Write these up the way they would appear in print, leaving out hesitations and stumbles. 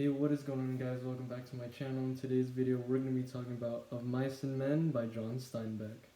Hey, what is going on, guys? Welcome back to my channel. In today's video, we're going to be talking about Of Mice and Men by John Steinbeck.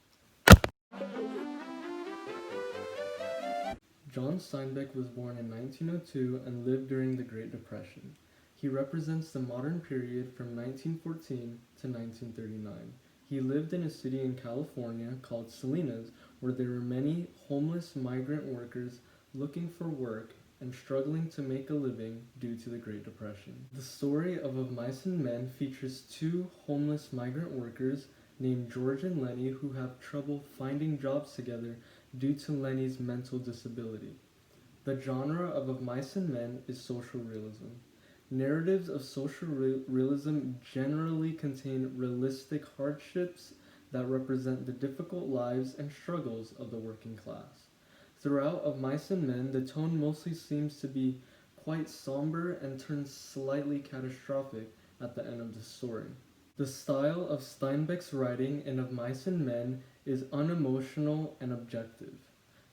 John Steinbeck was born in 1902 and lived during the Great Depression. He represents the modern period from 1914 to 1939. He lived in a city in California called Salinas, where there were many homeless migrant workers looking for work and struggling to make a living due to the Great Depression. The story of Mice and Men features two homeless migrant workers named George and Lenny who have trouble finding jobs together due to Lenny's mental disability. The genre of Mice and Men is social realism. Narratives of social realism generally contain realistic hardships that represent the difficult lives and struggles of the working class. Throughout Of Mice and Men, the tone mostly seems to be quite somber and turns slightly catastrophic at the end of the story. The style of Steinbeck's writing in Of Mice and Men is unemotional and objective.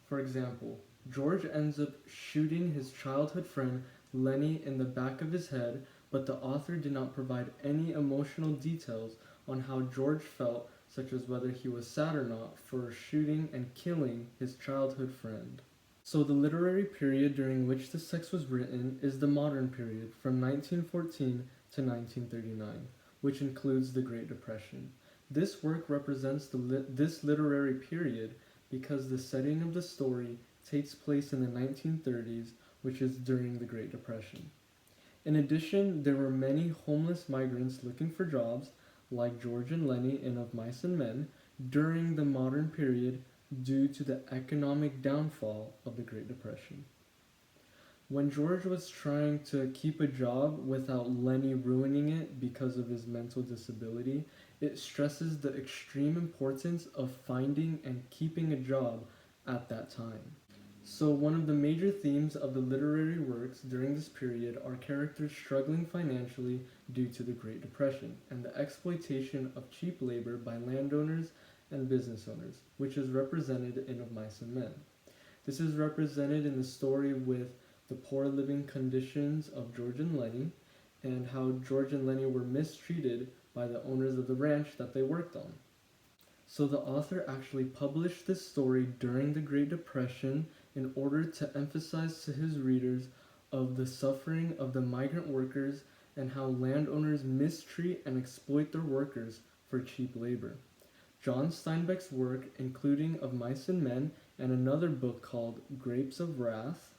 For example, George ends up shooting his childhood friend Lenny in the back of his head, but the author did not provide any emotional details on how George felt, such as whether he was sad or not, for shooting and killing his childhood friend. So the literary period during which this text was written is the modern period, from 1914 to 1939, which includes the Great Depression. This work represents this literary period because the setting of the story takes place in the 1930s, which is during the Great Depression. In addition, there were many homeless migrants looking for jobs, like George and Lenny in Of Mice and Men, during the modern period due to the economic downfall of the Great Depression. When George was trying to keep a job without Lenny ruining it because of his mental disability, it stresses the extreme importance of finding and keeping a job at that time. So one of the major themes of the literary works during this period are characters struggling financially due to the Great Depression and the exploitation of cheap labor by landowners and business owners, which is represented in Of Mice and Men. This is represented in the story with the poor living conditions of George and Lenny and how George and Lenny were mistreated by the owners of the ranch that they worked on. So the author actually published this story during the Great Depression in order to emphasize to his readers of the suffering of the migrant workers and how landowners mistreat and exploit their workers for cheap labor. John Steinbeck's work, including Of Mice and Men and another book called Grapes of Wrath,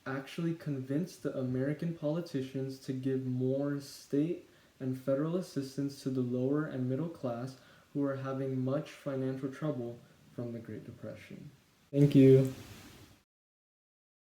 actually convinced the American politicians to give more state and federal assistance to the lower and middle class who are having much financial trouble from the Great Depression. Thank you.